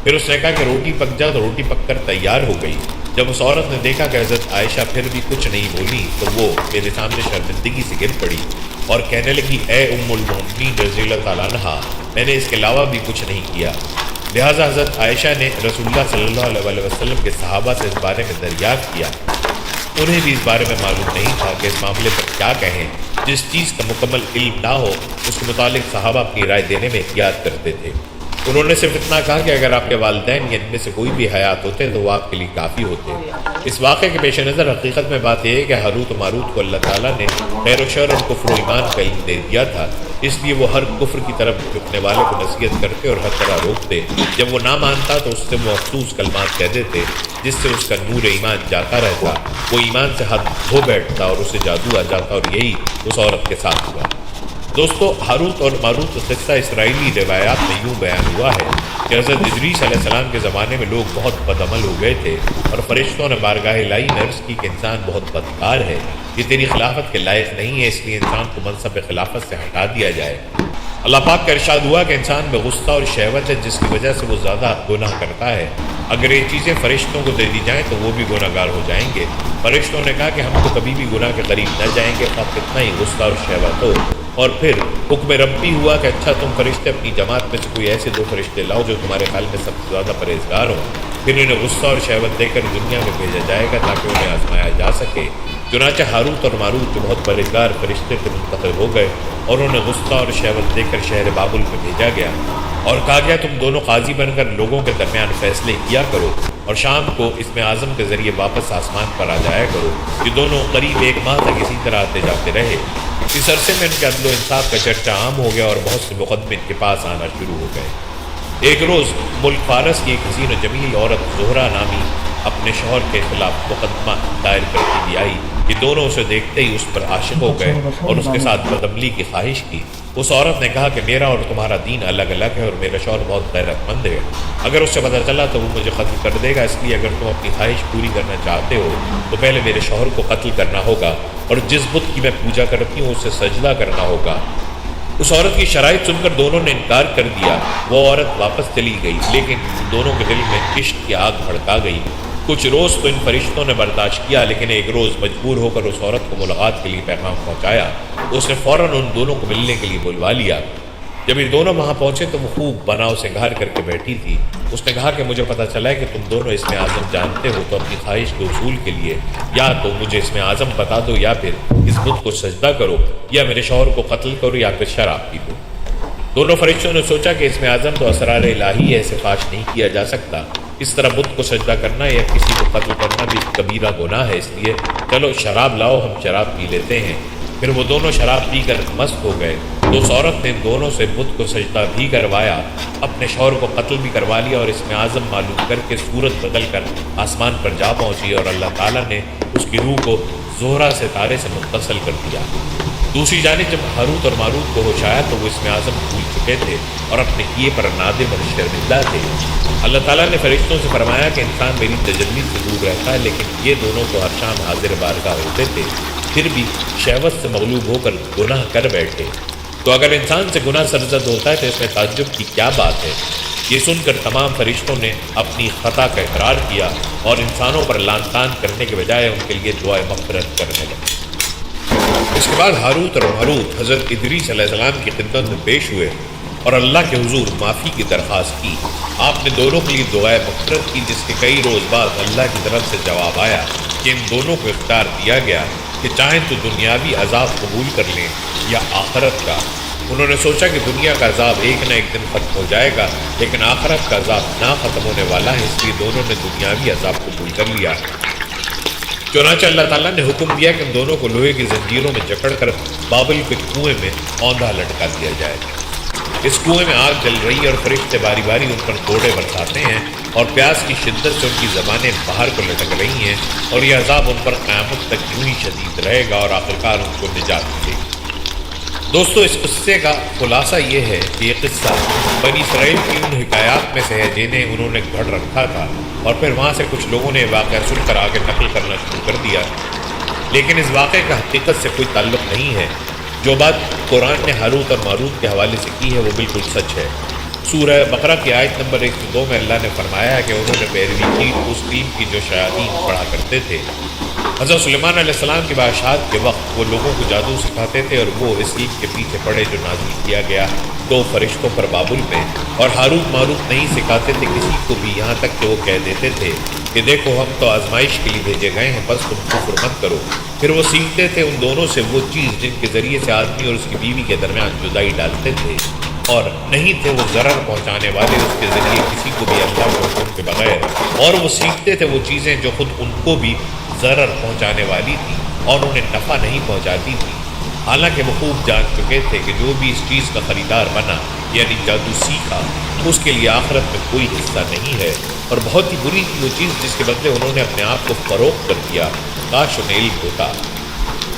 پھر اس نے کہا کہ روٹی پک جا تو روٹی پک کر تیار ہو گئی۔ جب اس عورت نے دیکھا کہ حضرت عائشہ پھر بھی کچھ نہیں بولی تو وہ میرے سامنے شرمندگی سے گر پڑی اور کہنے لگی اے ام المؤمنین رضی اللہ تعالیٰ عنہ، میں نے اس کے علاوہ بھی کچھ نہیں کیا۔ لہٰذا حضرت عائشہ نے رسول اللہ صلی اللہ علیہ وسلم کے صحابہ سے اس بارے میں دریافت کیا۔ انہیں بھی اس بارے میں معلوم نہیں تھا کہ اس معاملے پر کیا کہیں۔ جس چیز کا مکمل علم نہ ہو اس کے متعلق صحابہ اپنی رائے دینے میں احتیاط کرتے تھے۔ انہوں نے صرف اتنا کہا کہ اگر آپ کے والدین یا ان میں سے کوئی بھی حیات ہوتے تو وہ آپ کے لیے کافی ہوتے۔ اس واقعے کے پیش نظر حقیقت میں بات یہ ہے کہ ہاروت و ماروت کو اللہ تعالیٰ نے خیر و شر اور کفر و ایمان کا علم دے دیا تھا، اس لیے وہ ہر کفر کی طرف جھکنے والے کو نصیحت کرتے اور ہر طرح روکتے۔ جب وہ نہ مانتا تو اس سے وہ افسوس کلمات کہہ دیتے جس سے اس کا نور ایمان جاتا رہتا، وہ ایمان سے ہاتھ دھو بیٹھتا اور اسے جادو آ جاتا، اور یہی اس عورت کے ساتھ ہوا۔ دوستو، ہاروت اور ماروت کا قصہ اسرائیلی روایات میں یوں بیان ہوا ہے کہ حضرت ادریس علیہ السلام کے زمانے میں لوگ بہت بدعمل ہو گئے تھے، اور فرشتوں نے بارگاہ الہی میں عرض کی کہ انسان بہت بدکار ہے، یہ تیری خلافت کے لائق نہیں ہے، اس لیے انسان کو منصب خلافت سے ہٹا دیا جائے۔ اللہ پاک کا ارشاد ہوا کہ انسان میں غصہ اور شہوت ہے جس کی وجہ سے وہ زیادہ گناہ کرتا ہے، اگر یہ چیزیں فرشتوں کو دے دی جائیں تو وہ بھی گناہ گار ہو جائیں گے۔ فرشتوں نے کہا کہ ہم تو کبھی بھی گناہ کے قریب نہ جائیں گے خواہ کتنا ہی غصہ اور شہوت ہو۔ اور پھر حکم ربی ہوا کہ اچھا تم فرشتے اپنی جماعت میں سے کوئی ایسے دو فرشتے لاؤ جو تمہارے خیال میں سب سے زیادہ پرہیزگار ہوں، پھر انہیں غصہ اور شہوت دے کر دنیا میں بھیجا جائے گا تاکہ انہیں آزمایا جا سکے۔ چنانچہ ہاروت اور ماروت جو بہت پرہیزگار فرشتے تھے منتقل ہو گئے اور انہیں غصہ اور شہوت دے کر شہر بابل میں بھیجا گیا، اور کہا گیا تم دونوں قاضی بن کر لوگوں کے درمیان فیصلے کیا کرو، اور شام کو اسم اعظم کے ذریعے واپس آسمان پر آ جایا کرو۔ یہ دونوں قریب 1 ماہ تک اسی طرح آتے جاتے رہے۔ اس عرصے میں ان کے عدل و انصاف کا چرچا عام ہو گیا اور بہت سے مقدمے ان کے پاس آنا شروع ہو گئے۔ ایک روز ملک فارس کی ایک حسین و جمیل عورت زہرہ نامی اپنے شوہر کے خلاف مقدمہ دائر کرتی بھی آئی۔ یہ دونوں اسے دیکھتے ہی اس پر عاشق ہو گئے اور اس کے ساتھ بدعملی کی خواہش کی۔ اس عورت نے کہا کہ میرا اور تمہارا دین الگ الگ ہے اور میرا شوہر بہت غیرت مند ہے، اگر اس سے پتہ چلا تو وہ مجھے قتل کر دے گا، اس لیے اگر تم اپنی خواہش پوری کرنا چاہتے ہو تو پہلے میرے شوہر کو قتل کرنا ہوگا اور جس بت کی میں پوجا کرتی ہوں اسے سجدہ کرنا ہوگا۔ اس عورت کی شرائط سن کر دونوں نے انکار کر دیا۔ وہ عورت واپس چلی گئی، لیکن دونوں کے دل میں عشق کی آگ بھڑکا گئی۔ کچھ روز تو ان فرشتوں نے برداشت کیا، لیکن ایک روز مجبور ہو کر اس عورت کو ملاقات کے لیے پیغام پہنچایا۔ اس نے فوراً ان دونوں کو ملنے کے لیے بلوا لیا۔ جب یہ دونوں وہاں پہنچے تو وہ خوب بناؤ سنگھار کر کے بیٹھی تھی۔ اس نے کہا کہ مجھے پتہ چلا ہے کہ تم دونوں اسم اعظم جانتے ہو، تو اپنی خواہش کے اصول کے لیے یا تو مجھے اسم اعظم بتا دو، یا پھر اس بت کو سجدہ کرو، یا میرے شوہر کو قتل کرو، یا پھر شراب پی لو۔ دونوں فرشتوں نے سوچا کہ اسم اعظم تو اسرار الہی ہے، اسے فاش نہیں کیا جا سکتا، اس طرح بت کو سجدہ کرنا یا کسی کو قتل کرنا بھی کبیرہ گناہ ہے، اس لیے چلو شراب لاؤ، ہم شراب پی لیتے ہیں۔ پھر وہ دونوں شراب پی کر مست ہو گئے تو اس عورت نے دونوں سے بت کو سجدہ بھی کروایا، اپنے شوہر کو قتل بھی کروا لیا اور اسم اعظم معلوم کر کے صورت بدل کر آسمان پر جا پہنچی، اور اللہ تعالیٰ نے اس کی روح کو زہرہ ستارے سے متصل کر دیا۔ دوسری جانب جب ہاروت اور ماروت کو ہوش آیا تو وہ اسم اعظم بھول چکے تھے اور اپنے کیے پر نادم اور شرمندہ تھے۔ اللہ تعالیٰ نے فرشتوں سے فرمایا کہ انسان میری تجلی سے دور رہتا ہے، لیکن یہ دونوں تو ہر شام حاضر بارگاہ ہوتے تھے، پھر بھی شہوت سے مغلوب ہو کر گناہ کر بیٹھے۔ تو اگر انسان سے گناہ سرزد ہوتا ہے تو اس میں تعجب کی کیا بات ہے؟ یہ سن کر تمام فرشتوں نے اپنی خطا کا اقرار کیا اور انسانوں پر لعن طعن کرنے کے بجائے ان کے لیے دعائے مغفرت کرنے لگے۔ اس کے بعد ہاروت اور ماروت حضرت ادریس علیہ السلام کی خدمت میں پیش ہوئے اور اللہ کے حضور معافی کی درخواست کی۔ آپ نے دونوں کے لیے دعائے مغفرت کی، جس کے کئی روز بعد اللہ کی طرف سے جواب آیا کہ ان دونوں کو اختیار دیا گیا کہ چاہیں تو دنیاوی عذاب قبول کر لیں یا آخرت کا۔ انہوں نے سوچا کہ دنیا کا عذاب ایک نہ ایک دن ختم ہو جائے گا، لیکن آخرت کا عذاب نہ ختم ہونے والا ہے، اس لیے دونوں نے دنیاوی عذاب قبول کر لیا۔ چنانچہ اللہ تعالیٰ نے حکم دیا کہ ان دونوں کو لوہے کی زنجیروں میں جکڑ کر بابل کے کنویں میں اوندھا لٹکا دیا جائے۔ اس کنویں میں آگ جل رہی ہے اور فرشتے باری باری ان پر کوڑے برساتے ہیں اور پیاس کی شدت سے ان کی زبانیں باہر کو لٹک رہی ہیں، اور یہ عذاب ان پر قیامت تک یوں ہی شدید رہے گا اور آخرکار ان کو نجات ملے گی۔ دوستو، اس قصے کا خلاصہ یہ ہے کہ یہ قصہ بنی اسرائیل کی ان حکایات میں سے ہے جنہیں انہوں نے گھڑ رکھا تھا، اور پھر وہاں سے کچھ لوگوں نے واقعہ سن کر آگے نقل کرنا شروع کر دیا، لیکن اس واقعے کا حقیقت سے کوئی تعلق نہیں ہے۔ جو بات قرآن نے ہاروت اور ماروت کے حوالے سے کی ہے وہ بالکل سچ ہے۔ سورہ بقرہ کی آیت نمبر 102 میں اللہ نے فرمایا ہے کہ انہوں نے پیروی کی اس ٹیم کی جو شیاطین پڑھا کرتے تھے۔ حضرت سلیمان علیہ السلام کی بادشاہت کے وقت وہ لوگوں کو جادو سکھاتے تھے، اور وہ اس عید کے پیچھے پڑے جو نازل کیا گیا 2 فرشتوں پر بابل میں، اور ہاروت ماروت نہیں سکھاتے تھے کسی کو بھی، یہاں تک کہ وہ کہہ دیتے تھے کہ دیکھو ہم تو آزمائش کے لیے بھیجے گئے ہیں، بس تم کفر مت کرو۔ پھر وہ سیکھتے تھے ان دونوں سے وہ چیز جن کے ذریعے سے آدمی اور اس کی بیوی کے درمیان جدائی ڈالتے تھے، اور نہیں تھے وہ ضرر پہنچانے والے اس کے ذریعے کسی کو بھی اللہ کے حکم کے بغیر، اور وہ سیکھتے تھے وہ چیزیں جو خود ان کو بھی ضرر پہنچانے والی تھی اور انہیں نفع نہیں پہنچاتی تھی، حالانکہ وہ خوب جان چکے تھے کہ جو بھی اس چیز کا خریدار بنا یعنی جادو سیکھا اس کے لیے آخرت میں کوئی حصہ نہیں ہے، اور بہت ہی بری تھی وہ چیز جس کے بدلے انہوں نے اپنے آپ کو فروخت کر دیا، کاش انہیں علم ہوتا۔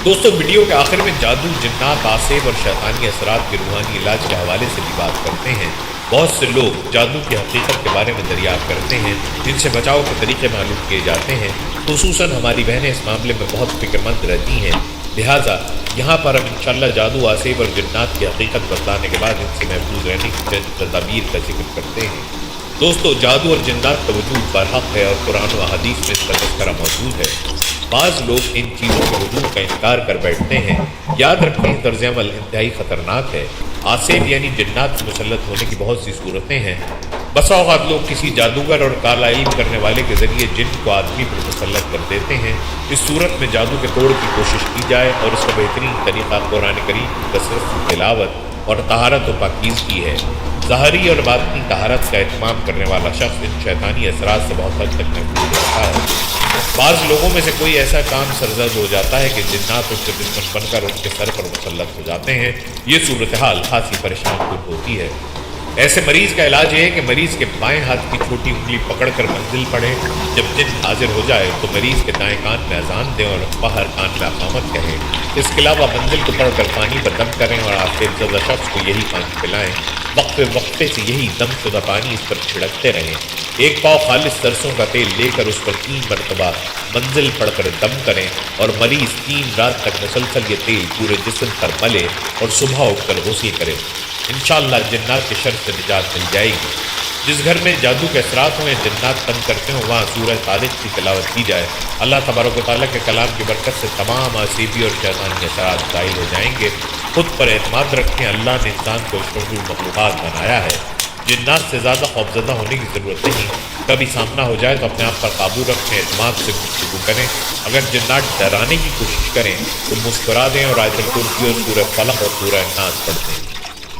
دوستو ویڈیو کے آخر میں جادو، جنات، آسیب اور شیطانی اثرات کے روحانی علاج کے حوالے سے بھی بات کرتے ہیں۔ بہت سے لوگ جادو کی حقیقت کے بارے میں دریافت کرتے ہیں، جن سے بچاؤ کے طریقے معلوم کیے جاتے ہیں، خصوصاً ہماری بہنیں اس معاملے میں بہت فکر مند رہتی ہیں، لہٰذا یہاں پر ہم انشاءاللہ جادو، آسیب اور جنات کی حقیقت بتلانے کے بعد ان سے محفوظ رہنے کی چند تدابیر کا ذکر کرتے ہیں۔ دوستو جادو اور جنات کا وجود برحق ہے اور قرآن و حدیث میں اس کا تذکرہ موجود ہے۔ بعض لوگ ان چیزوں کے وجود کا انکار کر بیٹھتے ہیں، یاد رکھیں طرز عمل انتہائی خطرناک ہے۔ آسیب یعنی جنات مسلط ہونے کی بہت سی صورتیں ہیں۔ بسا اوقات لوگ کسی جادوگر اور کالا علم کرنے والے کے ذریعے جن کو آدمی پر مسلط کر دیتے ہیں۔ اس صورت میں جادو کے توڑ کی کوشش کی جائے اور اس کا بہترین طریقہ قرآن کریم کی کثرت تلاوت اور طہارت و پاکیزگی ہے۔ ظاہری اور باطنی طہارت کا اہتمام کرنے والا شخص ان شیطانی اثرات سے بہت حد تک محفوظ رہتا ہے۔ بعض لوگوں میں سے کوئی ایسا کام سرزد ہو جاتا ہے کہ جنات اس کے دشمن بن کر ان کے سر پر مسلط ہو جاتے ہیں۔ یہ صورتحال خاصی پریشان کن ہوتی ہے۔ ایسے مریض کا علاج یہ ہے کہ مریض کے بائیں ہاتھ کی چھوٹی انگلی پکڑ کر منزل پڑھیں، جب جن حاضر ہو جائے تو مریض کے دائیں کان میں اذان دیں اور باہر کان میں اقامت کہیں۔ اس کے علاوہ منزل کو پڑھ کر پانی پر دم کریں اور آصیب زدہ شخص کو یہی پانی پلائیں، وقفے وقفے سے یہی دم شدہ پانی اس پر چھڑکتے رہیں۔ 1 پاؤ خالص سرسوں کا تیل لے کر اس پر 3 مرتبہ منزل پڑھ کر دم کریں، اور مریض 3 رات تک مسلسل یہ تیل پورے جسم پر ملے اور صبح اٹھ کر غسل کرے۔ انشاءاللہ جنات کے شر سے نجات مل جائے گی۔ جس گھر میں جادو کے اثرات ہوں یا جنات تنگ کرتے ہوں وہاں سورہ طارق کی تلاوت کی جائے، اللہ تبارک و تعالیٰ کے کلام کی برکت سے تمام آسیبی اور شیطانی اثرات ظاہر ہو جائیں گے۔ خود پر اعتماد رکھیں، اللہ نے انسان کو اشرف المخلوقات بنایا ہے، جنات سے زیادہ خوفزدہ ہونے کی ضرورت نہیں۔ کبھی سامنا ہو جائے تو اپنے آپ پر قابو رکھیں، اعتماد سے گفتگو کریں۔ اگر جنات ڈرانے کی کوشش کریں تو مسکرا دیں اور آیت الکرسی اور سورہ فلق اور سورہ الناس پڑھ دیں۔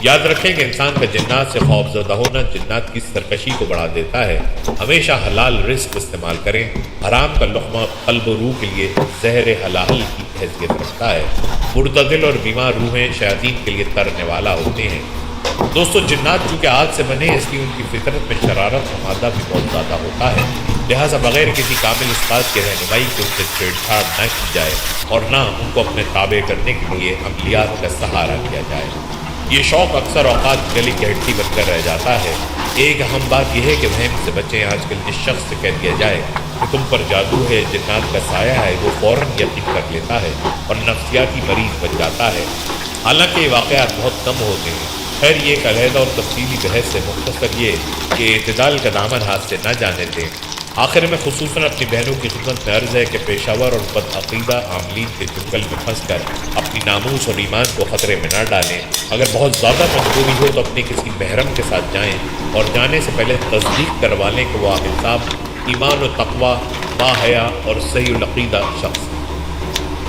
یاد رکھیں کہ انسان کا جنات سے خوف زدہ ہونا جنات کی سرکشی کو بڑھا دیتا ہے۔ ہمیشہ حلال رزق استعمال کریں، حرام کا لقمہ قلب و روح کے لیے زہر حلال کی حیثیت رکھتا ہے۔ مرتدل اور بیمار روحیں شیاطین کے لیے ترنے والا ہوتے ہیں۔ دوستو جنات چونکہ آگ سے بنے اس لیے ان کی فطرت میں شرارت و مادہ بھی بہت زیادہ ہوتا ہے، لہٰذا بغیر کسی کامل استاد کی رہنمائی کے ان سے چھیڑ چھاڑ نہ کی جائے اور نہ ان کو اپنے تابع کرنے کے لیے عملیات کا سہارا لیا جائے۔ یہ شوق اکثر اوقات گلی کی ہڈی بن کر رہ جاتا ہے۔ ایک اہم بات یہ ہے کہ وہم سے بچیں۔ آج کل جس شخص سے کہہ دیا جائے کہ تم پر جادو ہے، جنات کا سایہ ہے، وہ فوراً یقین کر لیتا ہے اور نفسیاتی مریض بن جاتا ہے، حالانکہ یہ واقعات بہت کم ہوتے ہیں۔ خیر یہ ایک علیحدہ اور تفصیلی بحث سے مختصر یہ کہ اعتدال کا دامن ہاتھ سے نہ جانے دیں۔ آخر میں خصوصاً اپنی بہنوں کی خدمت میں عرض ہے کہ پیشاور اور بدعقیدہ عاملین کے چنگل میں پھنس کر اپنی ناموس اور ایمان کو خطرے میں نہ ڈالیں۔ اگر بہت زیادہ مجبوری ہو تو اپنے کسی محرم کے ساتھ جائیں اور جانے سے پہلے تصدیق کروا لیں کہ وہ عامل صاحب ایمان و تقوی، باحیا اور صحیح العقیدہ شخص۔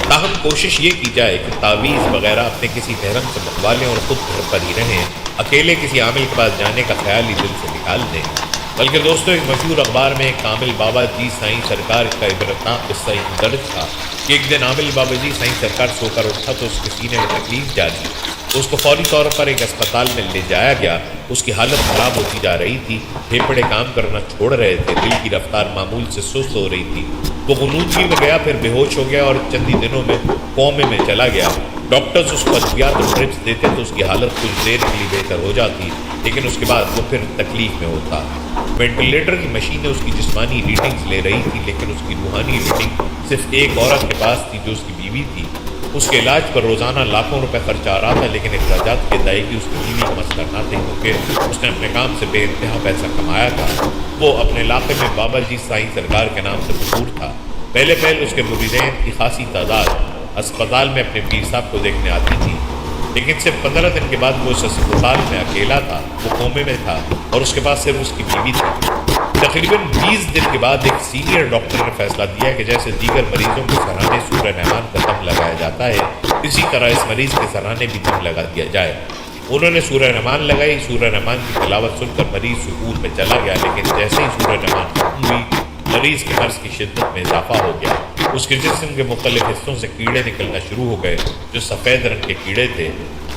تاہم کوشش یہ کی جائے کہ تعویذ وغیرہ اپنے کسی محرم سے منگوا لیں اور خود گھر پر ہی رہیں، اکیلے کسی عامل کے پاس جانے کا خیال ہی دل سے نکال دیں۔ بلکہ دوستو ایک مشہور اخبار میں ایک عامل بابا جی سائیں سرکار کا عبرتناک قصہ درج تھا کہ ایک دن عامل بابا جی سائیں سرکار سو کر اٹھا تو اس کے سینے میں تکلیف جاری، اس کو فوری طور پر ایک اسپتال میں لے جایا گیا۔ اس کی حالت خراب ہوتی جا رہی تھی، پھیپھڑے کام کرنا چھوڑ رہے تھے، دل کی رفتار معمول سے سست ہو رہی تھی۔ وہ غنودگی میں گیا، پھر بے ہوش ہو گیا اور چند ہی دنوں میں کومے میں چلا گیا۔ ڈاکٹرز اس کو ادویات اور ڈرپس دیتے تو اس کی حالت کچھ دیر کے لیے بہتر ہو جاتی، لیکن اس کے بعد وہ پھر تکلیف میں ہوتا۔ وینٹیلیٹر کی مشینیں اس کی جسمانی ریڈنگز لے رہی تھی، لیکن اس کی روحانی ریڈنگ صرف ایک عورت کے پاس تھی جو اس کی بیوی تھی۔ اس کے علاج پر روزانہ لاکھوں روپے خرچ آ رہا تھا، لیکن اخراجات کی ادائیگی اس کی بیوی کا مسئلہ نہ تھے، کیونکہ اس نے اپنے کام سے بے انتہا پیسہ کمایا تھا۔ وہ اپنے علاقے میں بابا جی سائیں سرکار کے نام سے مشہور تھا۔ پہلے پہل اس کے مریدین کی خاصی تعداد اسپتال میں اپنے پیر صاحب کو دیکھنے آتی تھی، لیکن صرف 15 دن کے بعد وہ اس اسپتال میں اکیلا تھا، وہ کومے میں تھا اور اس کے پاس صرف اس کی بیوی تھی۔ تقریباً 20 دن کے بعد ایک سینئر ڈاکٹر نے فیصلہ دیا کہ جیسے دیگر مریضوں کے سرانے سورہ رحمان کا دم لگایا جاتا ہے، اسی طرح اس مریض کے سرانے بھی دم لگا دیا جائے۔ انہوں نے سورہ رحمان لگائی۔ سورہ رحمان کی تلاوت سن کر مریض سکون میں چلا گیا، لیکن جیسے ہی سورہ رحمان ختم ہوئی مریض کے مرض کی شدت میں اضافہ ہو گیا۔ اس کے جسم کے مختلف حصوں سے کیڑے نکلنا شروع ہو گئے جو سفید رنگ کے کیڑے تھے۔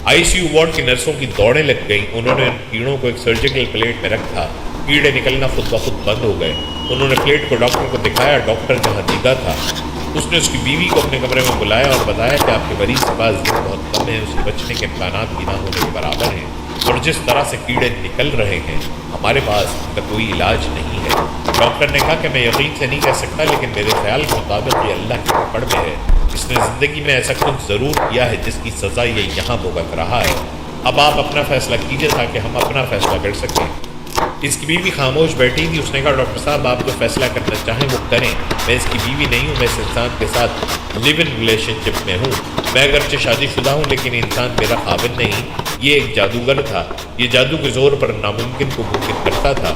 ICU وارڈ کی نرسوں کی دوڑیں لگ گئیں۔ انہوں نے ان کیڑوں کو ایک سرجیکل پلیٹ میں رکھا، کیڑے نکلنا خود بخود بند ہو گئے۔ انہوں نے پلیٹ کو ڈاکٹر کو دکھایا۔ ڈاکٹر جہاں دیدہ تھا اس نے اس کی بیوی کو اپنے کمرے میں بلایا اور بتایا کہ آپ کے مریض کے پاس دن بہت کم ہے، اس کے بچنے کے امکانات بھی نہ ہونے کے برابر ہیں، اور جس طرح سے کیڑے نکل رہے ہیں ہمارے پاس ان کا کوئی علاج نہیں ہے۔ ڈاکٹر نے کہا کہ میں یقین سے نہیں کہہ سکتا، لیکن میرے خیال کے مطابق یہ اللہ کی پکڑ میں ہے۔ اس نے زندگی میں ایسا کچھ ضرور کیا ہے جس کی سزا یہ یہاں بھگت رہا ہے۔ اب آپ اپنا فیصلہ کیجیے تاکہ ہم اپنا فیصلہ کر سکیں۔ اس کی بیوی خاموش بیٹھی تھی۔ اس نے کہا ڈاکٹر صاحب آپ جو فیصلہ کرنا چاہیں وہ کریں، میں اس کی بیوی نہیں ہوں، میں اس انسان کے ساتھ لیو ان ریلیشن شپ میں ہوں۔ میں اگرچہ شادی شدہ ہوں لیکن انسان میرا خاوند نہیں۔ یہ ایک جادوگر تھا، یہ جادو کے زور پر ناممکن کو ممکن کرتا تھا۔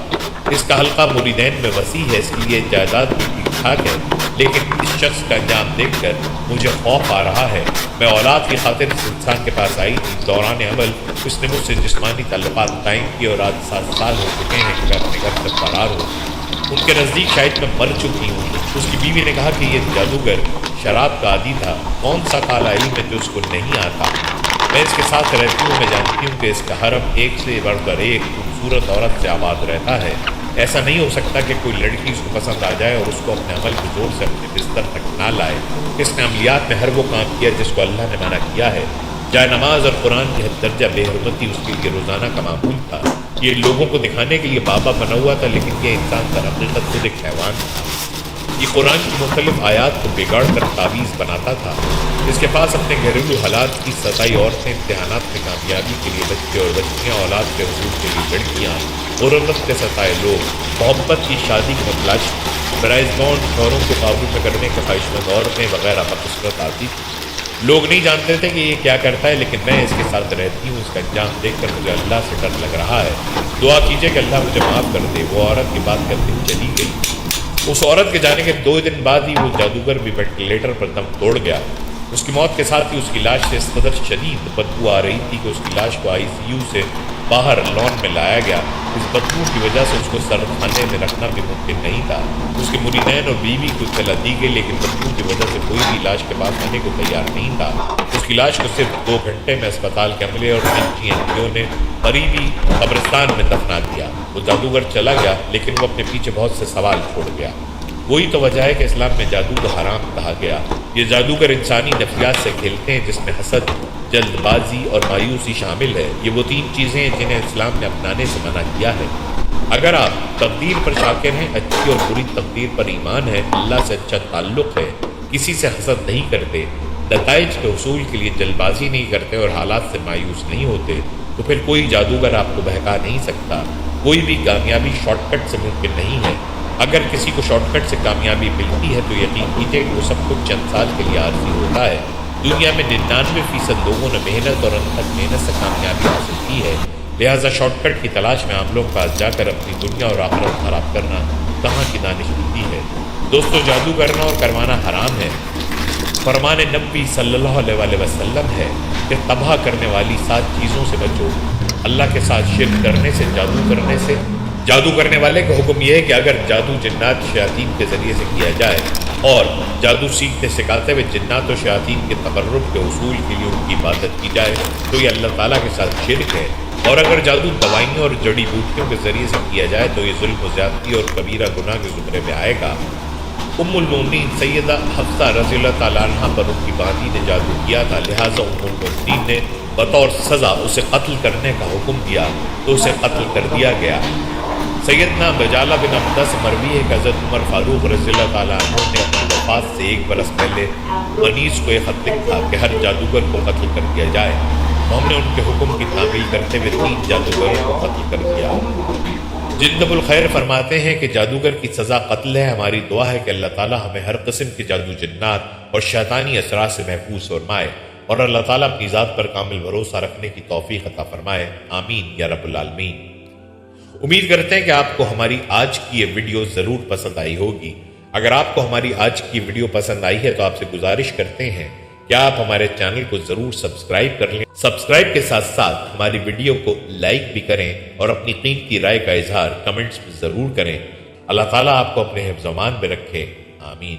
اس کا حلقہ مریدین میں وسیع ہے، اس لیے جائیداد بھی ٹھیک ٹھاک ہے، لیکن اس شخص کا انجام دیکھ کر مجھے خوف آ رہا ہے۔ میں اولاد کی خاطر اس انسان کے پاس آئی تھی۔ دوران عمل اس نے مجھ سے جسمانی تعلقات قائم کیے اور آج 7 سال ہو چکے ہیں کہ میں اپنے گھر سے فرار ہوں۔ ان کے نزدیک شاید میں مر چکی ہوں۔ اس کی بیوی نے کہا کہ یہ جادوگر شراب کا عادی تھا، کون سا کالا علم ہے جو اس کو نہیں آتا۔ میں اس کے ساتھ رہتی ہوں، میں جانتی ہوں کہ اس کا حرم ایک سے بڑھ کر ایک خوبصورت عورت سے آباد رہتا ہے۔ ایسا نہیں ہو سکتا کہ کوئی لڑکی اس کو پسند آ جائے اور اس کو اپنے عمل کے زور سے اپنے بستر تک نہ لائے۔ اس نے عملیات میں ہر وہ کام کیا جس کو اللہ نے منع کیا ہے۔ جائے نماز اور قرآن کی حد درجہ بے حرمتی اس کے لیے روزانہ کا معمول تھا۔ یہ لوگوں کو دکھانے کے لیے بابا بنا ہوا تھا، لیکن یہ انسان در حقیقت خود ایک حیوان تھا۔ یہ قرآن کی مختلف آیات کو بگاڑ کر تعویذ بناتا تھا۔ اس کے پاس اپنے گھریلو حالات کی ستائی عورتیں، امتحانات میں کامیابی کے لیے بچے اور بچیاں، اولاد کے حصول کے لیے لڑکیاں، غربت کے ستائے لوگ، محبت کی شادی کی متلاش، برائز بانڈ شوہروں کو قابو میں کرنے کے خواہش مند عورتیں وغیرہ بقصرت آتی تھی۔ لوگ نہیں جانتے تھے کہ یہ کیا کرتا ہے، لیکن میں اس کے ساتھ رہتی ہوں۔ اس کا انجام دیکھ کر مجھے اللہ سے ڈر لگ رہا ہے۔ دعا کیجیے کہ اللہ مجھے معاف کر دے۔ وہ عورت کی بات کرتے ہوئے چلی گئی۔ اس عورت کے جانے کے 2 دن بعد ہی وہ جادوگر بھی وینٹیلیٹر پر دم توڑ گیا۔ اس کی موت کے ساتھ ہی اس کی لاش سے اس قدر شدید بدبو آ رہی تھی کہ اس کی لاش کو ICU سے باہر لان میں لایا گیا۔ اس بدبو کی وجہ سے اس کو سرد خانے میں رکھنا بھی ممکن نہیں تھا۔ اس کے مریدین اور بیوی کو اطلاع دی گئی، لیکن بدبو کی وجہ سے کوئی بھی لاش کے پاس آنے کو تیار نہیں تھا۔ اس کی لاش کو صرف 2 گھنٹے میں اسپتال کے عملے اور NGO نے قریبی قبرستان میں دفنا دیا۔ وہ جادوگر چلا گیا، لیکن وہ اپنے پیچھے بہت سے سوال چھوڑ گیا۔ وہی تو وجہ ہے کہ اسلام میں جادو کو حرام کہا گیا۔ یہ جادوگر انسانی نفسیات سے کھیلتے ہیں، جس میں حسد، جلد بازی اور مایوسی شامل ہے۔ یہ وہ 3 چیزیں ہیں جنہیں اسلام نے اپنانے سے منع کیا ہے۔ اگر آپ تقدیر پر شاکر ہیں، اچھی اور بری تقدیر پر ایمان ہے، اللہ سے اچھا تعلق ہے، کسی سے حسد نہیں کرتے، نتائج کے حصول کے لیے جلد بازی نہیں کرتے اور حالات سے مایوس نہیں ہوتے، تو پھر کوئی جادوگر آپ کو بہکا نہیں سکتا۔ کوئی بھی کامیابی شارٹ کٹ سے ممکن نہیں ہے۔ اگر کسی کو شارٹ کٹ سے کامیابی ملتی ہے تو یقین کیجیے کہ وہ سب کچھ چند سال کے لیے عارضی ہوتا ہے۔ دنیا میں 99% لوگوں نے محنت اور انتھک محنت سے کامیابی حاصل کی ہے، لہٰذا شارٹ کٹ کی تلاش میں عام لوگوں کے پاس جا کر اپنی دنیا اور آخرت خراب کرنا کہاں کی دانش ملتی ہے۔ دوستو، جادو کرنا اور کروانا حرام ہے۔ فرمان نبی صلی اللہ علیہ وسلم ہے کہ تباہ کرنے والی 7 چیزوں سے بچو۔ اللہ کے ساتھ شرک کرنے سے، جادو کرنے سے۔ جادو کرنے والے کا حکم یہ ہے کہ اگر جادو جنات شیاطین کے ذریعے سے کیا جائے اور جادو سیکھتے سکھاتے ہوئے جنات و شیاطین کے تقرب کے حصول کے لیے ان کی عبادت کی جائے تو یہ اللہ تعالیٰ کے ساتھ شرک ہے، اور اگر جادو دوائیوں اور جڑی بوٹیوں کے ذریعے سے کیا جائے تو یہ ظلم و زیادتی اور کبیرہ گناہ کے زمرے میں آئے گا۔ ام المومنین سیدہ حفصہ رضی اللہ تعالیٰ عنہ پر ان کی باندھی نے جادو کیا تھا، لہٰذا ام المومنین نے بطور سزا اسے قتل کرنے کا حکم دیا تو اسے قتل کر دیا گیا۔ سیدنا بجالہ بن عبدہ سے مروی ہے کہ حضرت عمر فاروق رضی اللہ تعالیٰ عنہ نے اپنی وفات سے 1 برس پہلے انیس کو یہ خط لکھا کہ ہر جادوگر کو قتل کر دیا جائے۔ ہم نے ان کے حکم کی تعمیل کرتے ہوئے 3 جادوگروں کو قتل کر دیا۔ جند ابو الخیر فرماتے ہیں کہ جادوگر کی سزا قتل ہے۔ ہماری دعا ہے کہ اللہ تعالی ہمیں ہر قسم کے جادو جنات اور شیطانی اثرات سے محفوظ فرمائے اور اللہ تعالیٰ اپنی ذات پر کامل بھروسہ رکھنے کی توفیق عطا فرمائے، آمین یا رب العالمین۔ امید کرتے ہیں کہ آپ کو ہماری آج کی یہ ویڈیو ضرور پسند آئی ہوگی۔ اگر آپ کو ہماری آج کی ویڈیو پسند آئی ہے تو آپ سے گزارش کرتے ہیں کہ آپ ہمارے چینل کو ضرور سبسکرائب کر لیں۔ سبسکرائب کے ساتھ ساتھ ہماری ویڈیو کو لائک بھی کریں اور اپنی قیمتی رائے کا اظہار کمنٹس میں ضرور کریں۔ اللہ تعالیٰ آپ کو اپنے حفظ و امان میں رکھے، آمین۔